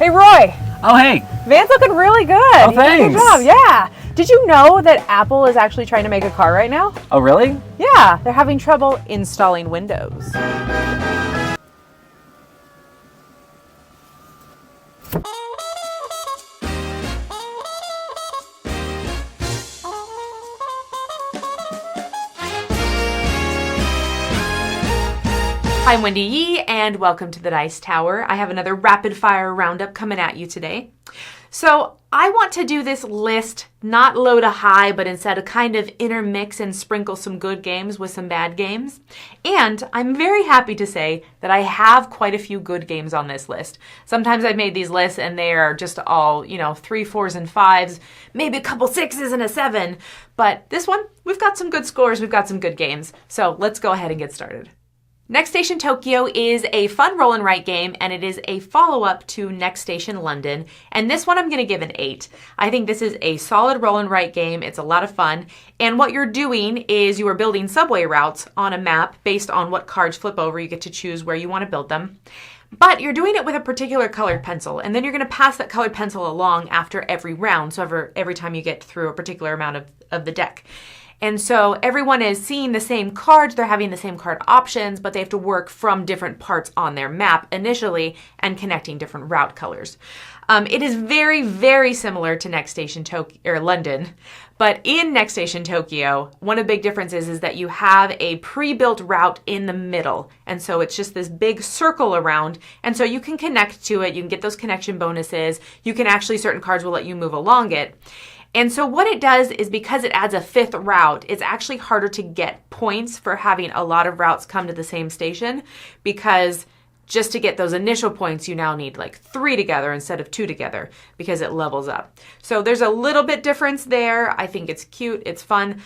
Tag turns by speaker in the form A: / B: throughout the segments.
A: Hey, Roy.
B: Oh, hey.
A: Van's looking really good.
B: Oh, thanks.
A: Good job, yeah. Did you know that Apple is actually trying to make a car right now?
B: Oh, really?
A: Yeah, they're having trouble installing Windows. I'm Wendy Yi, and welcome to the Dice Tower. I have another rapid fire roundup coming at you today. So I want to do this list not low to high, but instead of kind of intermix and sprinkle some good games with some bad games. And I'm very happy to say that I have quite a few good games on this list. Sometimes I've made these lists and they are just all, 3, 4s, and 5s, maybe a couple 6s and a 7. But this one, we've got some good scores, we've got some good games. So let's go ahead and get started. Next Station Tokyo is a fun roll and write game, and it is a follow-up to Next Station London. And this one I'm going to give an 8. I think this is a solid roll and write game. It's a lot of fun. And what you're doing is you are building subway routes on a map based on what cards flip over. You get to choose where you want to build them. But you're doing it with a particular colored pencil, and then you're going to pass that colored pencil along after every round, so every time you get through a particular amount of the deck. And so everyone is seeing the same cards, they're having the same card options, but they have to work from different parts on their map initially and connecting different route colors. It is very, very similar to Next Station London, but in Next Station Tokyo, one of the big differences is that you have a pre-built route in the middle. And so it's just this big circle around. And so you can connect to it, you can get those connection bonuses, you can actually, certain cards will let you move along it. And so what it does is, because it adds a 5th route, it's actually harder to get points for having a lot of routes come to the same station, because just to get those initial points, you now need like 3 together instead of 2 together, because it levels up. So there's a little bit difference there. I think it's cute. It's fun.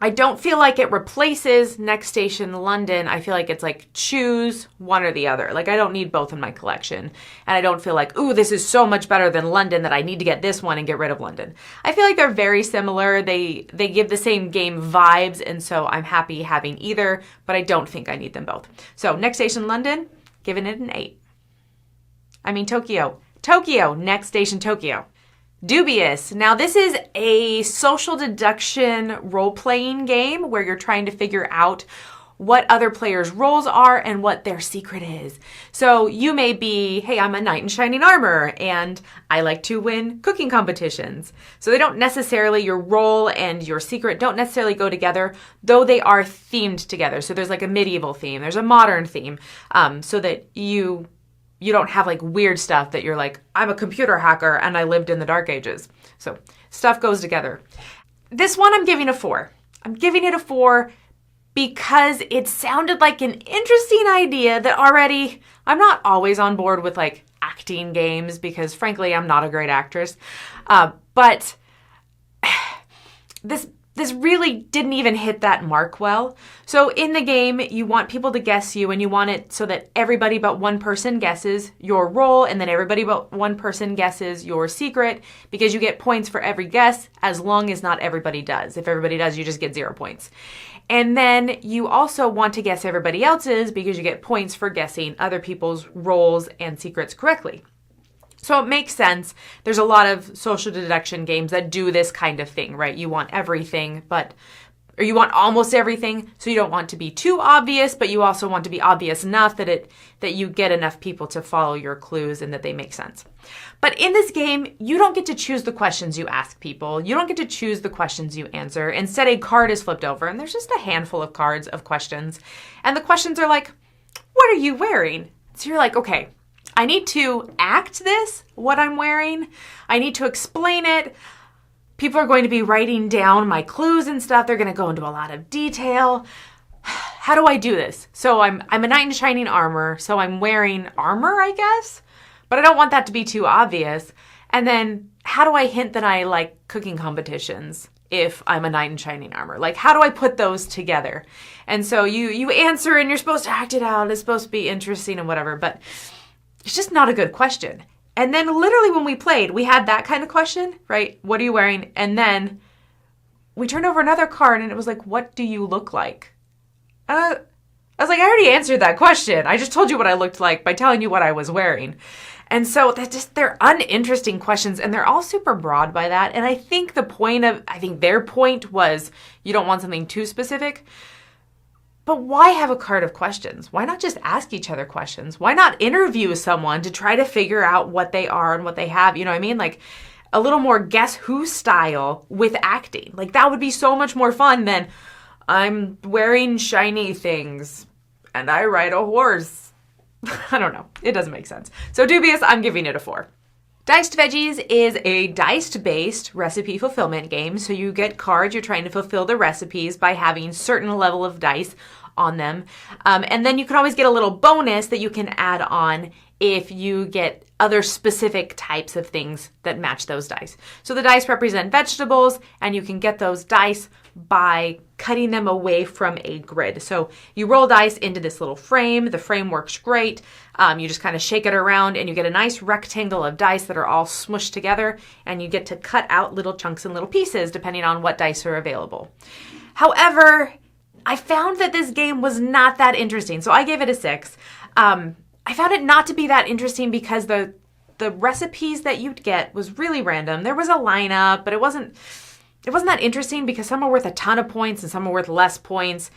A: I don't feel like it replaces Next Station London. I feel like it's like choose one or the other. Like, I don't need both in my collection. And I don't feel like, ooh, this is so much better than London that I need to get this one and get rid of London. I feel like they're very similar. They give the same game vibes, and so I'm happy having either, but I don't think I need them both. So Next Station London, giving it an 8. I mean Tokyo. Next Station Tokyo. Dubious. Now, this is a social deduction role-playing game where you're trying to figure out what other players' roles are and what their secret is. So you may be, hey, I'm a knight in shining armor, and I like to win cooking competitions. So they don't necessarily, your role and your secret don't necessarily go together, though they are themed together. So there's like a medieval theme, there's a modern theme, so that you don't have like weird stuff that you're like, I'm a computer hacker and I lived in the Dark Ages. So stuff goes together. This one I'm giving a 4. I'm giving it a 4 because it sounded like an interesting idea that already, I'm not always on board with like acting games because frankly, I'm not a great actress. But this really didn't even hit that mark well. So in the game, you want people to guess you, and you want it so that everybody but one person guesses your role, and then everybody but one person guesses your secret, because you get points for every guess as long as not everybody does. If everybody does, you just get 0 points. And then you also want to guess everybody else's, because you get points for guessing other people's roles and secrets correctly. So it makes sense. There's a lot of social deduction games that do this kind of thing, right? You want everything, or you want almost everything, so you don't want to be too obvious, but you also want to be obvious enough that you get enough people to follow your clues and that they make sense. But in this game, you don't get to choose the questions you ask people. You don't get to choose the questions you answer. Instead, a card is flipped over, and there's just a handful of cards of questions. And the questions are like, what are you wearing? So you're like, okay, I need to act this, what I'm wearing. I need to explain it. People are going to be writing down my clues and stuff. They're going to go into a lot of detail. How do I do this? So I'm a knight in shining armor, so I'm wearing armor, I guess. But I don't want that to be too obvious. And then how do I hint that I like cooking competitions if I'm a knight in shining armor? Like, how do I put those together? And so you answer, and you're supposed to act it out. It's supposed to be interesting and whatever, but it's just not a good question. And then literally when we played, we had that kind of question, right? What are you wearing? And then we turned over another card and it was like, what do you look like? I was like, I already answered that question. I just told you what I looked like by telling you what I was wearing. And so they're uninteresting questions, and they're all super broad by that. And I think their point was you don't want something too specific. But why have a card of questions? Why not just ask each other questions? Why not interview someone to try to figure out what they are and what they have? You know what I mean? Like a little more Guess Who style with acting. Like that would be so much more fun than I'm wearing shiny things and I ride a horse. I don't know. It doesn't make sense. So Dubious, I'm giving it a 4. Diced Veggies is a dice-based recipe fulfillment game. So you get cards, you're trying to fulfill the recipes by having certain level of dice on them. And then you can always get a little bonus that you can add on if you get other specific types of things that match those dice. So the dice represent vegetables, and you can get those dice by cutting them away from a grid. So you roll dice into this little frame. The frame works great. You just kind of shake it around and you get a nice rectangle of dice that are all smushed together, and you get to cut out little chunks and little pieces depending on what dice are available. However, I found that this game was not that interesting. So I gave it a 6. I found it not to be that interesting because the recipes that you'd get was really random. There was a lineup, but it wasn't that interesting because some are worth a ton of points and some are worth less points.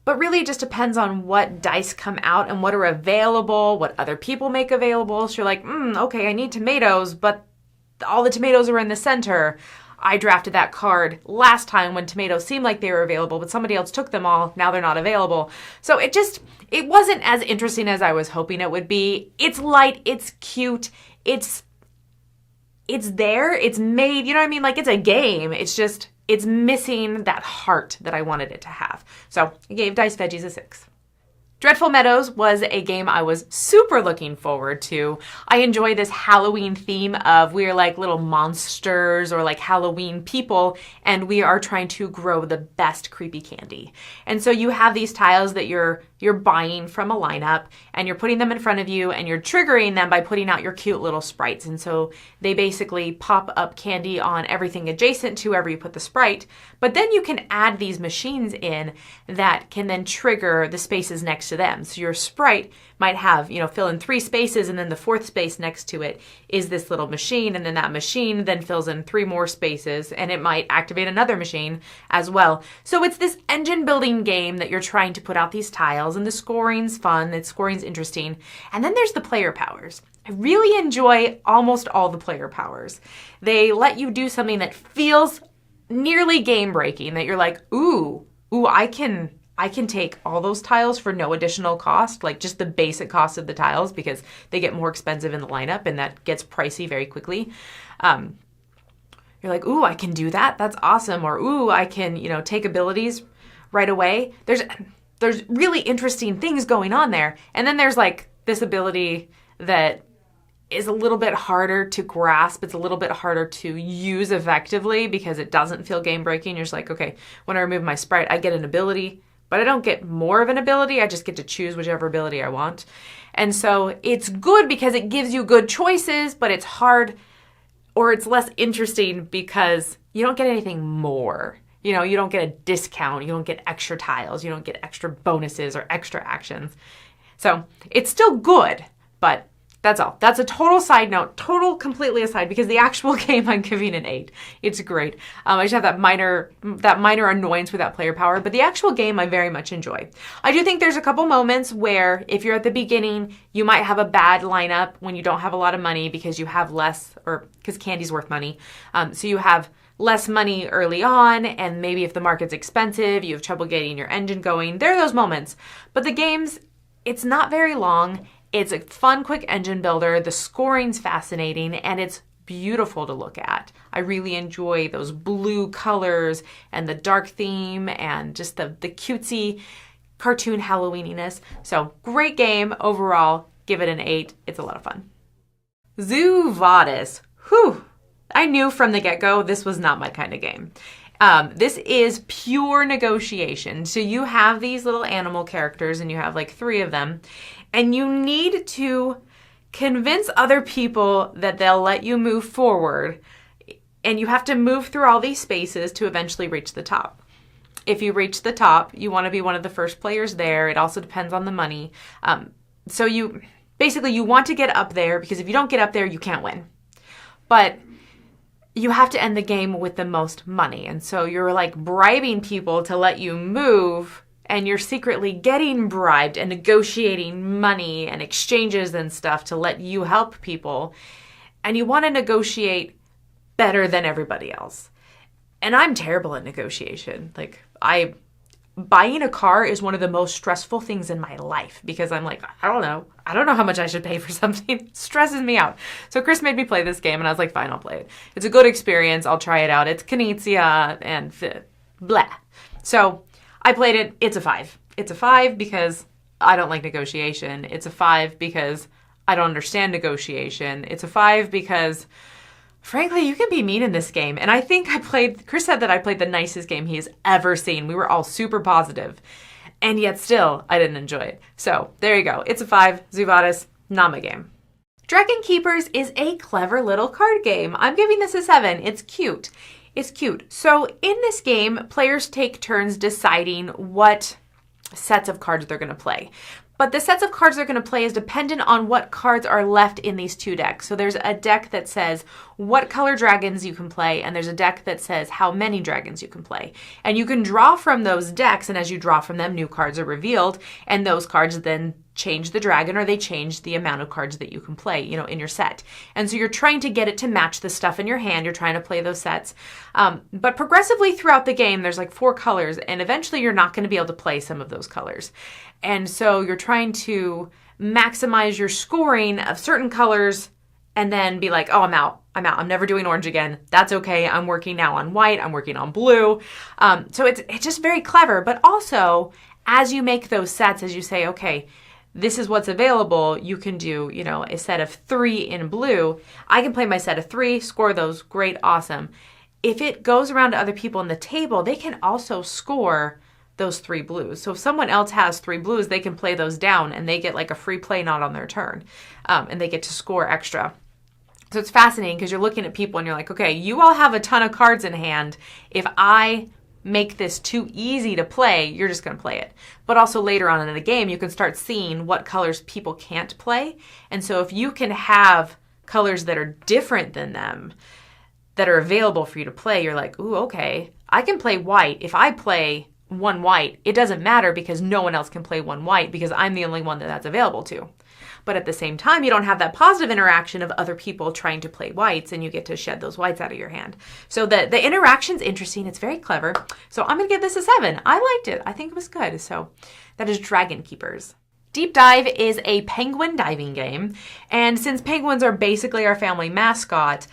A: But really it just depends on what dice come out and what are available, what other people make available. So you're like, okay, I need tomatoes, but all the tomatoes are in the center. I drafted that card last time when tomatoes seemed like they were available, but somebody else took them all. Now they're not available. So it wasn't as interesting as I was hoping it would be. It's light, it's cute, it's there, it's made, you know what I mean? Like it's a game. It's missing that heart that I wanted it to have. So I gave Diced Veggies a 6. Dreadful Meadows was a game I was super looking forward to. I enjoy this Halloween theme of we're like little monsters or like Halloween people, and we are trying to grow the best creepy candy. And so you have these tiles that you're buying from a lineup, and you're putting them in front of you, and you're triggering them by putting out your cute little sprites. And so they basically pop up candy on everything adjacent to wherever you put the sprite. But then you can add these machines in that can then trigger the spaces next to them. So your sprite might have, fill in 3 spaces, and then the 4th space next to it is this little machine, and then that machine then fills in 3 more spaces, and it might activate another machine as well. So it's this engine building game that you're trying to put out these tiles, and the scoring's fun, the scoring's interesting. And then there's the player powers. I really enjoy almost all the player powers. They let you do something that feels nearly game breaking, that you're like, ooh, I can take all those tiles for no additional cost, like just the basic cost of the tiles, because they get more expensive in the lineup and that gets pricey very quickly. You're like, ooh, I can do that. That's awesome. Or, ooh, I can, take abilities right away. There's really interesting things going on there. And then there's like this ability that is a little bit harder to grasp. It's a little bit harder to use effectively because it doesn't feel game breaking. You're just like, okay, when I remove my sprite, I get an ability, but I don't get more of an ability. I just get to choose whichever ability I want. And so it's good because it gives you good choices, but it's hard, or it's less interesting because you don't get anything more. You don't get a discount. You don't get extra tiles. You don't get extra bonuses or extra actions. So it's still good, but that's all. That's a total side note, completely aside, because the actual game I'm giving an 8. It's great. I just have that minor annoyance with that player power, but the actual game I very much enjoy. I do think there's a couple moments where if you're at the beginning, you might have a bad lineup when you don't have a lot of money because you have less, or because candy's worth money. So you have less money early on, and maybe if the market's expensive, you have trouble getting your engine going. There are those moments. But the game's, it's not very long. It's a fun, quick engine builder. The scoring's fascinating, and it's beautiful to look at. I really enjoy those blue colors and the dark theme and just the cutesy cartoon Halloweeniness. So great game overall. Give it an 8. It's a lot of fun. Zoo Vadis. Whew. I knew from the get-go this was not my kind of game. This is pure negotiation. So you have these little animal characters, and you have like 3 of them, and you need to convince other people that they'll let you move forward, and you have to move through all these spaces to eventually reach the top. If you reach the top, you want to be one of the first players there. It also depends on the money. So basically you want to get up there because if you don't get up there, you can't win. But you have to end the game with the most money. And so you're like bribing people to let you move, and you're secretly getting bribed and negotiating money and exchanges and stuff to let you help people. And you want to negotiate better than everybody else. And I'm terrible at negotiation. Like, buying a car is one of the most stressful things in my life because I'm like, I don't know how much I should pay for something. It stresses me out. So Chris made me play this game and I was like, fine, I'll play it. It's a good experience. I'll try it out. It's Knizia and blah. So I played it. It's a 5. It's a 5 because I don't like negotiation. It's a 5 because I don't understand negotiation. It's a 5 because frankly, you can be mean in this game. And I think Chris said that I played the nicest game he has ever seen. We were all super positive. And yet still, I didn't enjoy it. So there you go. It's a 5. Zoo Vadis, not my game. Dragonkeepers is a clever little card game. I'm giving this a 7. It's cute. It's cute. So in this game, players take turns deciding what sets of cards they're going to play. But the sets of cards they're going to play is dependent on what cards are left in these 2 decks. So there's a deck that says what color dragons you can play, and there's a deck that says how many dragons you can play. And you can draw from those decks, and as you draw from them, new cards are revealed, and those cards then change the dragon, or they change the amount of cards that you can play, in your set. And so you're trying to get it to match the stuff in your hand. You're trying to play those sets. But progressively throughout the game, there's like 4 colors, and eventually you're not going to be able to play some of those colors. And so you're trying to maximize your scoring of certain colors and then be like, oh, I'm out. I'm never doing orange again. That's okay. I'm working now on white. I'm working on blue. So it's just very clever. But also, as you make those sets, as you say, okay, this is what's available, you can do, a set of 3 in blue. I can play my set of 3, score those, great, awesome. If it goes around to other people in the table, they can also score those 3 blues. So if someone else has 3 blues, they can play those down and they get like a free play not on their turn. And they get to score extra. So it's fascinating because you're looking at people and you're like, okay, you all have a ton of cards in hand. If I make this too easy to play, you're just going to play it. But also later on in the game, you can start seeing what colors people can't play. And so if you can have colors that are different than them, that are available for you to play, you're like, ooh, okay, I can play white. If I play 1 white, it doesn't matter because no one else can play 1 white because I'm the only one that's available to. But at the same time, you don't have that positive interaction of other people trying to play whites, and you get to shed those whites out of your hand. So the interaction's interesting. It's very clever. So I'm going to give this a 7. I liked it. I think it was good. So that is Dragonkeepers. Deep Dive is a penguin diving game, and since penguins are basically our family mascot,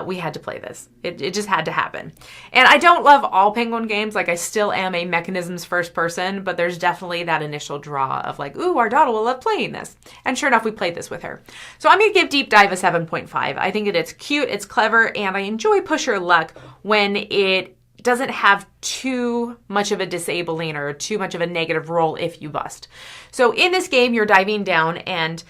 A: we had to play this. It just had to happen. And I don't love all penguin games. Like, I still am a mechanisms first person, but there's definitely that initial draw of like, ooh, our daughter will love playing this. And sure enough, we played this with her. So I'm going to give Deep Dive a 7.5. I think that it's cute, it's clever, and I enjoy Push Your Luck when it doesn't have too much of a disabling or too much of a negative roll if you bust. So in this game, you're diving down and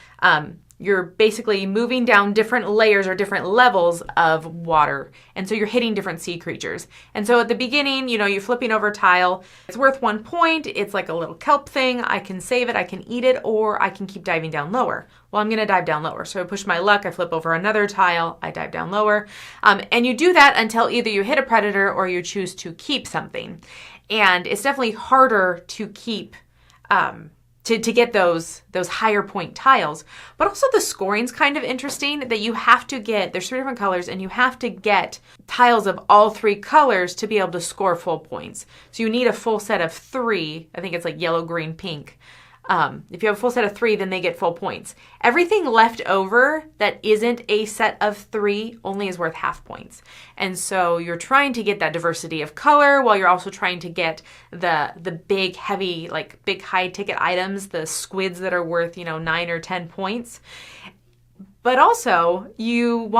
A: you're basically moving down different layers or different levels of water. And so you're hitting different sea creatures. And so at the beginning, you're flipping over a tile. It's worth 1 point. It's like a little kelp thing. I can save it, I can eat it, or I can keep diving down lower. Well, I'm going to dive down lower. So I push my luck, I flip over another tile, I dive down lower. And you do that until either you hit a predator or you choose to keep something. And it's definitely harder to keep to get those higher point tiles. But also the scoring's kind of interesting that you have to get, there's 3 different colors, and you have to get tiles of all 3 colors to be able to score full points. So you need a full set of 3, I think it's like yellow, green, pink. If you have a full set of 3, then they get full points. Everything left over that isn't a set of 3 only is worth half points. And so you're trying to get that diversity of color while you're also trying to get the big, heavy, like big high ticket items, the squids that are worth, 9 or 10 points. But also you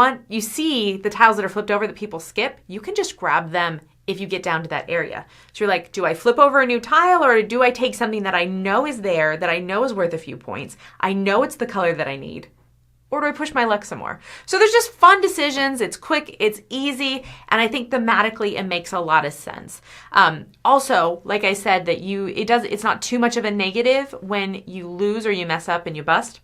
A: see the tiles that are flipped over that people skip, you can just grab them if you get down to that area. So you're like, do I flip over a new tile or do I take something that I know is there, that I know is worth a few points? I know it's the color that I need. Or do I push my luck some more? So there's just fun decisions. It's quick, it's easy, and I think thematically it makes a lot of sense. Also, like I said, it's not too much of a negative when you lose or you mess up and you bust.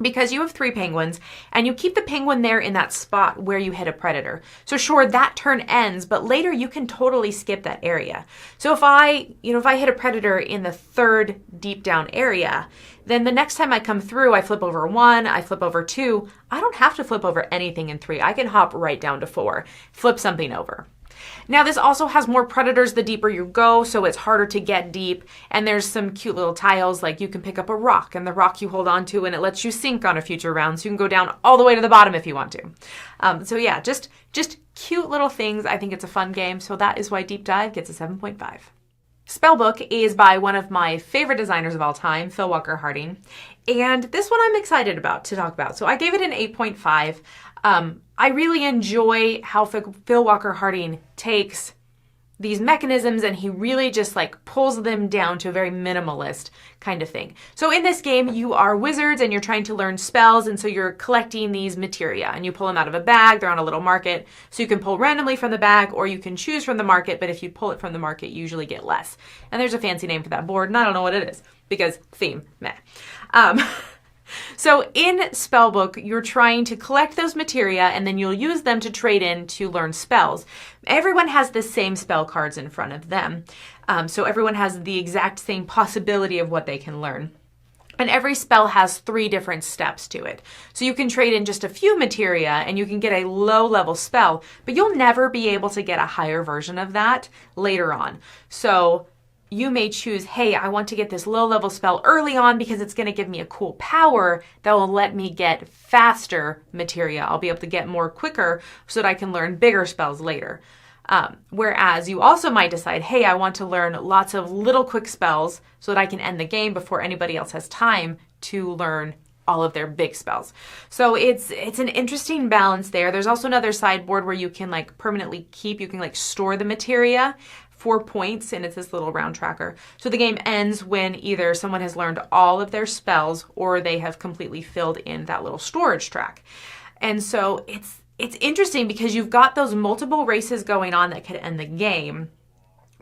A: because you have 3 penguins and you keep the penguin there in that spot where you hit a predator. So sure, that turn ends, but later you can totally skip that area. So if I hit a predator in the 3rd deep down area, then the next time I come through, I flip over 1, I flip over 2. I don't have to flip over anything in 3. I can hop right down to 4, flip something over. Now this also has more predators the deeper you go, so it's harder to get deep, and there's some cute little tiles, like you can pick up a rock, and the rock you hold on to and it lets you sink on a future round, so you can go down all the way to the bottom if you want to. So yeah, just cute little things. I think it's a fun game, so that is why Deep Dive gets a 7.5. Spellbook is by one of my favorite designers of all time, Phil Walker Harding, and this one I'm excited to talk about. So I gave it an 8.5. I really enjoy how Phil Walker Harding takes these mechanisms and he really just like pulls them down to a very minimalist kind of thing. So in this game, you are wizards and you're trying to learn spells, and so you're collecting these materia and you pull them out of a bag. They're on a little market, so you can pull randomly from the bag or you can choose from the market, but if you pull it from the market, you usually get less. And there's a fancy name for that board, and I don't know what it is because theme, meh. So in Spellbook, you're trying to collect those materia and then you'll use them to trade in to learn spells. Everyone has the same spell cards in front of them. So everyone has the exact same possibility of what they can learn. And every spell has 3 different steps to it. So you can trade in just a few materia and you can get a low level spell, but you'll never be able to get a higher version of that later on. So you may choose, hey, I want to get this low-level spell early on because it's going to give me a cool power that will let me get faster materia. I'll be able to get more quicker so that I can learn bigger spells later. Whereas you also might decide, hey, I want to learn lots of little quick spells so that I can end the game before anybody else has time to learn all of their big spells. So it's an interesting balance there. There's also another sideboard where you can like permanently you can like store the materia 4 points, and it's this little round tracker. So the game ends when either someone has learned all of their spells or they have completely filled in that little storage track. And so it's interesting because you've got those multiple races going on that could end the game,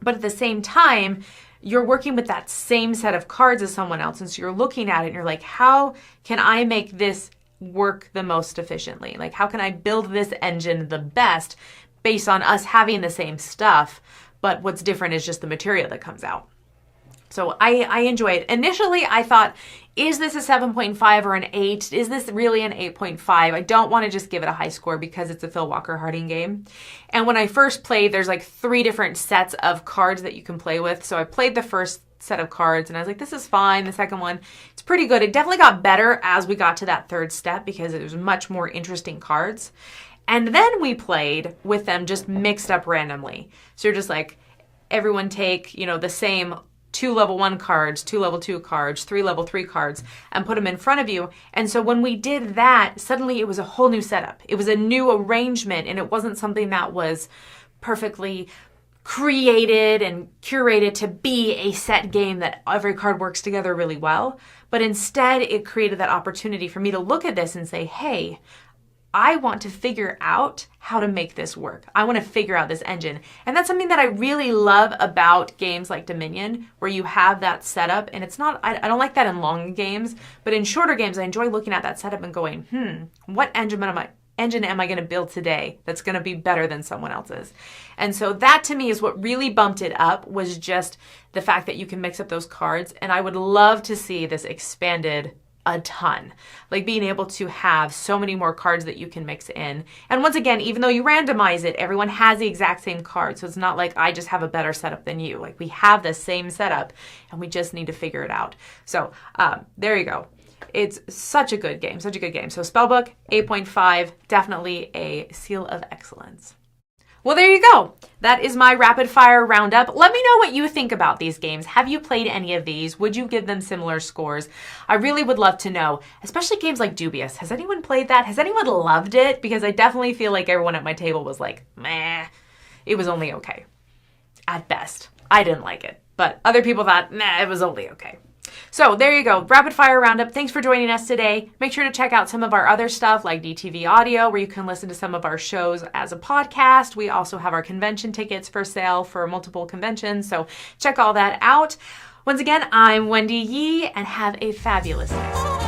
A: but at the same time, you're working with that same set of cards as someone else. And so you're looking at it and you're like, how can I make this work the most efficiently? Like, how can I build this engine the best based on us having the same stuff? But what's different is just the material that comes out. So I enjoy it. Initially, I thought, is this a 7.5 or an 8? Is this really an 8.5? I don't want to just give it a high score because it's a Phil Walker Harding game. And when I first played, there's like 3 different sets of cards that you can play with. So I played the first set of cards and I was like, this is fine. The second one, it's pretty good. It definitely got better as we got to that 3rd step because it was much more interesting cards. And then we played with them just mixed up randomly. So you're just like, everyone take, the same 2 level 1 cards, 2 level 2 cards, 3 level 3 cards, and put them in front of you. And so when we did that, suddenly it was a whole new setup. It was a new arrangement, and it wasn't something that was perfectly created and curated to be a set game that every card works together really well. But instead, it created that opportunity for me to look at this and say, hey, I want to figure out how to make this work. I want to figure out this engine. And that's something that I really love about games like Dominion, where you have that setup. And it's not, I don't like that in long games, but in shorter games, I enjoy looking at that setup and going, what engine am I going to build today that's going to be better than someone else's? And so that to me is what really bumped it up, was just the fact that you can mix up those cards. And I would love to see this expanded a ton, like being able to have so many more cards that you can mix in. And once again, even though you randomize it, everyone has the exact same card. So it's not like I just have a better setup than you. Like, we have the same setup and we just need to figure it out. So there you go. It's such a good game, such a good game. So Spellbook, 8.5, definitely a seal of excellence. Well, there you go. That is my rapid fire roundup. Let me know what you think about these games. Have you played any of these? Would you give them similar scores? I really would love to know, especially games like Dubious. Has anyone played that? Has anyone loved it? Because I definitely feel like everyone at my table was like, meh, it was only okay. At best. I didn't like it, but other people thought, nah, it was only okay. So there you go, rapid fire roundup. Thanks for joining us today. Make sure to check out some of our other stuff like DTV Audio, where you can listen to some of our shows as a podcast. We also have our convention tickets for sale for multiple conventions, so check all that out. Once again, I'm Wendy Yi, and have a fabulous day.